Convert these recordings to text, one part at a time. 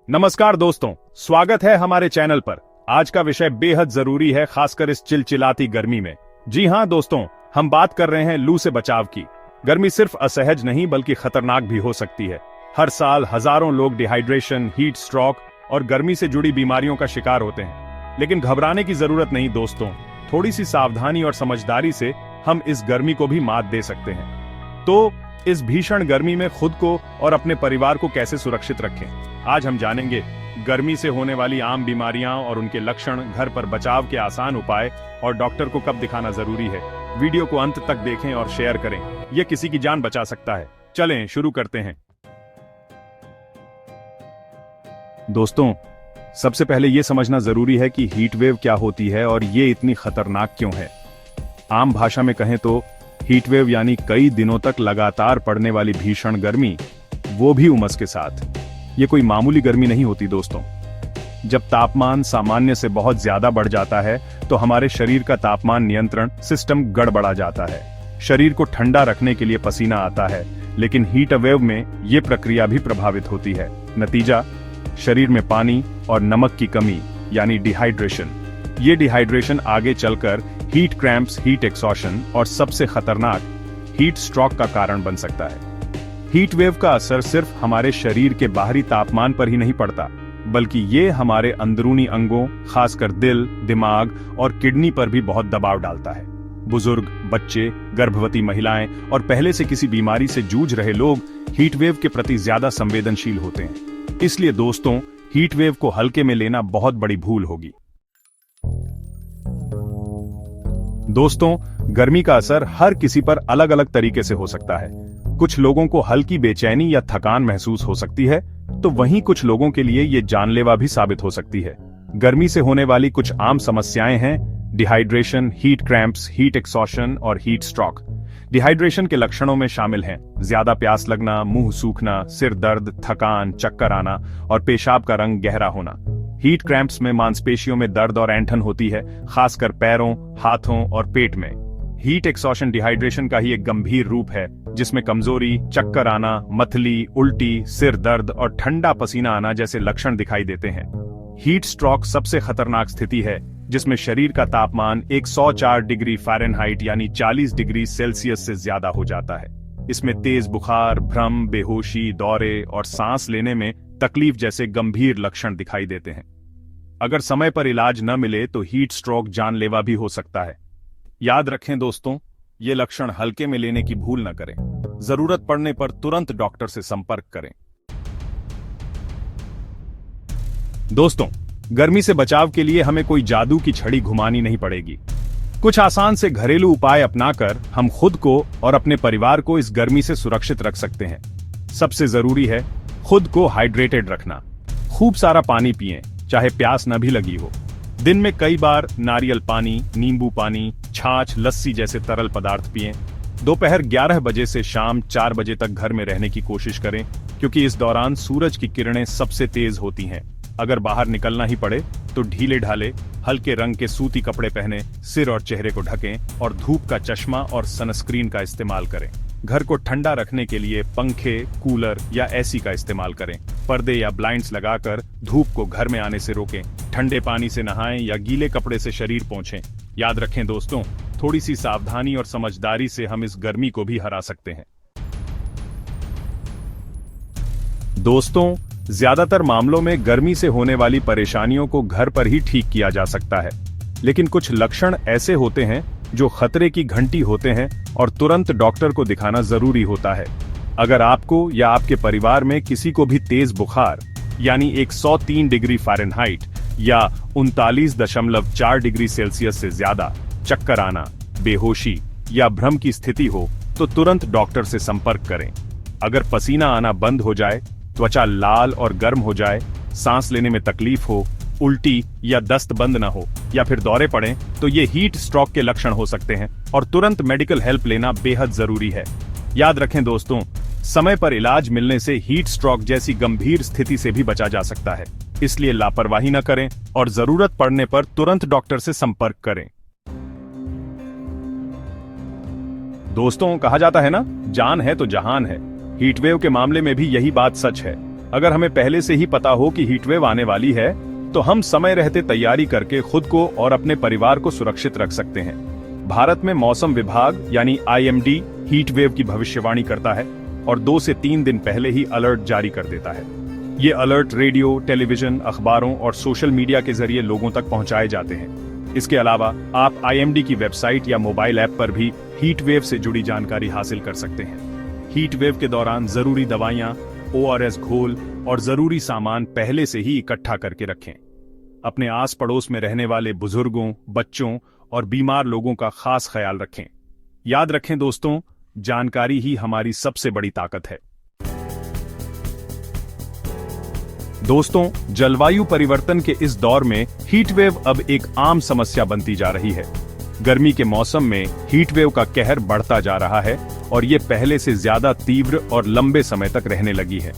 नमस्कार दोस्तों, स्वागत है हमारे चैनल पर। आज का विषय बेहद जरूरी है, खासकर इस चिलचिलाती गर्मी में। जी हां दोस्तों, हम बात कर रहे हैं लू से बचाव की। गर्मी सिर्फ असहज नहीं बल्कि खतरनाक भी हो सकती है। हर साल हजारों लोग डिहाइड्रेशन, हीट स्ट्रोक और गर्मी से जुड़ी बीमारियों का शिकार होते हैं। लेकिन घबराने की जरूरत नहीं दोस्तों, थोड़ी सी सावधानी और समझदारी से हम इस गर्मी को भी मात दे सकते हैं। तो इस भीषण गर्मी में खुद को और अपने परिवार को कैसे सुरक्षित रखें, आज हम जानेंगे। गर्मी से होने वाली आम बीमारियां और उनके लक्षण, घर पर बचाव के आसान उपाय और डॉक्टर को कब दिखाना जरूरी है। वीडियो को अंत तक देखें और शेयर करें, यह किसी की जान बचा सकता है। चलें शुरू करते हैं। दोस्तों, सबसे पहले यह समझना जरूरी है कि हीट वेव क्या होती है और ये इतनी खतरनाक क्यों है। आम भाषा में कहें तो हीट वेव यानी कई दिनों तक लगातार पड़ने वाली भीषण गर्मी, वो भी उमस के साथ। ये कोई मामूली गर्मी नहीं होती दोस्तों। जब तापमान सामान्य से बहुत ज्यादा बढ़ जाता है तो हमारे शरीर का तापमान नियंत्रण सिस्टम गड़बड़ा जाता है। शरीर को ठंडा रखने के लिए पसीना आता है, लेकिन हीट वेव में ये प्रक्रिया भी प्रभावित होती है। नतीजा, शरीर में पानी और नमक की कमी यानी डिहाइड्रेशन। ये डिहाइड्रेशन आगे चलकर हीट क्रैम्प्स, हीट एक्सॉशन और सबसे खतरनाक हीट स्ट्रोक का कारण बन सकता है। हीट वेव का असर सिर्फ हमारे शरीर के बाहरी तापमान पर ही नहीं पड़ता, बल्कि ये हमारे अंदरूनी अंगों, खासकर दिल, दिमाग और किडनी पर भी बहुत दबाव डालता है। बुजुर्ग, बच्चे, गर्भवती महिलाएं और पहले से किसी बीमारी से जूझ रहे लोग हीट वेव के प्रति ज्यादा संवेदनशील होते हैं। इसलिए दोस्तों, हीट वेव को हल्के में लेना बहुत बड़ी भूल होगी। दोस्तों, गर्मी का असर हर किसी पर अलग अलग तरीके से हो सकता है। कुछ लोगों को हल्की बेचैनी या थकान महसूस हो सकती है, तो वहीं कुछ लोगों के लिए ये जानलेवा भी साबित हो सकती है। गर्मी से होने वाली कुछ आम समस्याएं हैं dehydration, heat cramps, heat exhaustion और हीट स्ट्रोक। डिहाइड्रेशन के लक्षणों में शामिल हैं ज्यादा प्यास लगना, मुंह सूखना, सिर दर्द, थकान, चक्कर आना और पेशाब का रंग गहरा होना। हीट क्रैम्प्स में मांसपेशियों में दर्द और ऐंठन होती है, खासकर पैरों, हाथों और पेट में। हीट एक्सॉशन डिहाइड्रेशन का ही एक गंभीर रूप है, जिसमें कमजोरी, चक्कर आना, मतली, उल्टी, सिर दर्द और ठंडा पसीना आना जैसे लक्षण दिखाई देते हैं। हीट स्ट्रोक सबसे खतरनाक स्थिति है, जिसमें शरीर का तापमान 104 डिग्री फ़ारेनहाइट यानी 40 डिग्री सेल्सियस से ज्यादा हो जाता है। इसमें तेज बुखार, भ्रम, बेहोशी, दौरे और सांस लेने में तकलीफ जैसे गंभीर लक्षण दिखाई देते हैं। अगर समय पर इलाज न मिले तो हीट स्ट्रोक जानलेवा भी हो सकता है। याद रखें दोस्तों, ये लक्षण हल्के में लेने की भूल न करें। जरूरत पड़ने पर तुरंत डॉक्टर से संपर्क करें। दोस्तों, गर्मी से बचाव के लिए हमें कोई जादू की छड़ी घुमानी नहीं पड़ेगी। कुछ आसान से घरेलू उपाय अपनाकर हम खुद को और अपने परिवार को इस गर्मी से सुरक्षित रख सकते हैं। सबसे जरूरी है खुद को हाइड्रेटेड रखना। खूब सारा पानी पिएं, चाहे प्यास न भी लगी हो। दिन में कई बार नारियल पानी, नींबू पानी, छाछ, लस्सी जैसे तरल पदार्थ पिएं। दोपहर 11 बजे से शाम 4 बजे तक घर में रहने की कोशिश करें, क्योंकि इस दौरान सूरज की किरणें सबसे तेज होती हैं। अगर बाहर निकलना ही पड़े तो ढीले ढाले हल्के रंग के सूती कपड़े पहने, सिर और चेहरे को ढकें और धूप का चश्मा और सनस्क्रीन का इस्तेमाल करें। घर को ठंडा रखने के लिए पंखे, कूलर या एसी का इस्तेमाल करें। पर्दे या ब्लाइंड्स लगाकर धूप को घर में आने से रोकें। ठंडे पानी से नहाएं या गीले कपड़े से शरीर पोंछें। याद रखें दोस्तों, थोड़ी सी सावधानी और समझदारी से हम इस गर्मी को भी हरा सकते हैं। दोस्तों, ज्यादातर मामलों में गर्मी से होने वाली परेशानियों को घर पर ही ठीक किया जा सकता है, लेकिन कुछ लक्षण ऐसे होते हैं जो खतरे की घंटी होते हैं और तुरंत डॉक्टर को दिखाना जरूरी होता है। अगर आपको या आपके परिवार में किसी को भी तेज बुखार यानी 103 डिग्री फ़ारेनहाइट या 39.4 डिग्री सेल्सियस से ज्यादा, चक्कर आना, बेहोशी या भ्रम की स्थिति हो तो तुरंत डॉक्टर से संपर्क करें। अगर पसीना आना बंद हो जाए, त्वचा लाल और गर्म हो जाए, सांस लेने में तकलीफ हो, उल्टी या दस्त बंद न हो या फिर दौरे पड़ें, तो ये हीट स्ट्रोक के लक्षण हो सकते हैं और तुरंत मेडिकल हेल्प लेना बेहद जरूरी है। याद रखें दोस्तों, समय पर इलाज मिलने से हीट स्ट्रोक जैसी गंभीर स्थिति से भी बचा जा सकता है। इसलिए लापरवाही न करें और जरूरत पड़ने पर तुरंत डॉक्टर से संपर्क करें। दोस्तों, कहा जाता है ना, जान है तो जहान है। हीटवेव के मामले में भी यही बात सच है। अगर हमें पहले से ही पता हो कि हीटवेव आने वाली है तो हम समय रहते तैयारी करके खुद को और अपने परिवार को सुरक्षित रख सकते हैं। भारत में मौसम विभाग यानी IMD हीट वेव की भविष्यवाणी करता है और 2 से 3 दिन पहले ही अलर्ट जारी कर देता है। ये अलर्ट रेडियो, टेलीविजन, अखबारों और सोशल मीडिया के जरिए लोगों तक पहुंचाए जाते हैं। इसके अलावा आप IMD की वेबसाइट या मोबाइल ऐप पर भी हीट वेव से जुड़ी जानकारी हासिल कर सकते हैं। हीट वेव के दौरान जरूरी दवाइयां, ORS घोल और जरूरी सामान पहले से ही इकट्ठा करके रखें। अपने आस पड़ोस में रहने वाले बुजुर्गों, बच्चों और बीमार लोगों का खास ख्याल रखें। याद रखें दोस्तों, जानकारी ही हमारी सबसे बड़ी ताकत है। दोस्तों, जलवायु परिवर्तन के इस दौर में हीट वेव अब एक आम समस्या बनती जा रही है। गर्मी के मौसम में हीट वेव का कहर बढ़ता जा रहा है और ये पहले से ज्यादा तीव्र और लंबे समय तक रहने लगी है।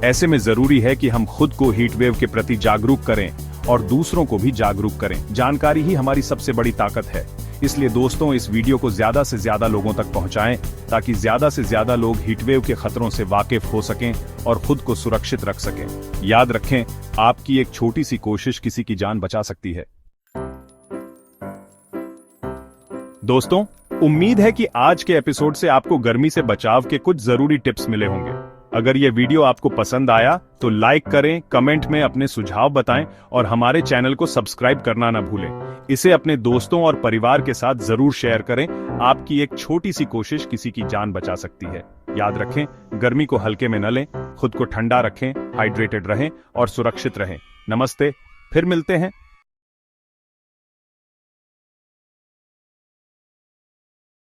ऐसे में जरूरी है कि हम खुद को हीट वेव के प्रति जागरूक करें और दूसरों को भी जागरूक करें। जानकारी ही हमारी सबसे बड़ी ताकत है। इसलिए दोस्तों, इस वीडियो को ज्यादा से ज्यादा लोगों तक पहुंचाएं ताकि ज्यादा से ज्यादा लोग हीटवेव के खतरों से वाकिफ हो सकें और खुद को सुरक्षित रख सकें। याद रखें, आपकी एक छोटी सी कोशिश किसी की जान बचा सकती है। दोस्तों, उम्मीद है कि आज के एपिसोड से आपको गर्मी से बचाव के कुछ जरूरी टिप्स मिले होंगे। अगर ये वीडियो आपको पसंद आया तो लाइक करें, कमेंट में अपने सुझाव बताएं और हमारे चैनल को सब्सक्राइब करना ना भूलें। इसे अपने दोस्तों और परिवार के साथ जरूर शेयर करें। आपकी एक छोटी सी कोशिश किसी की जान बचा सकती है। याद रखें, गर्मी को हल्के में न लें, खुद को ठंडा रखें, हाइड्रेटेड रहें और सुरक्षित रहें। नमस्ते, फिर मिलते हैं।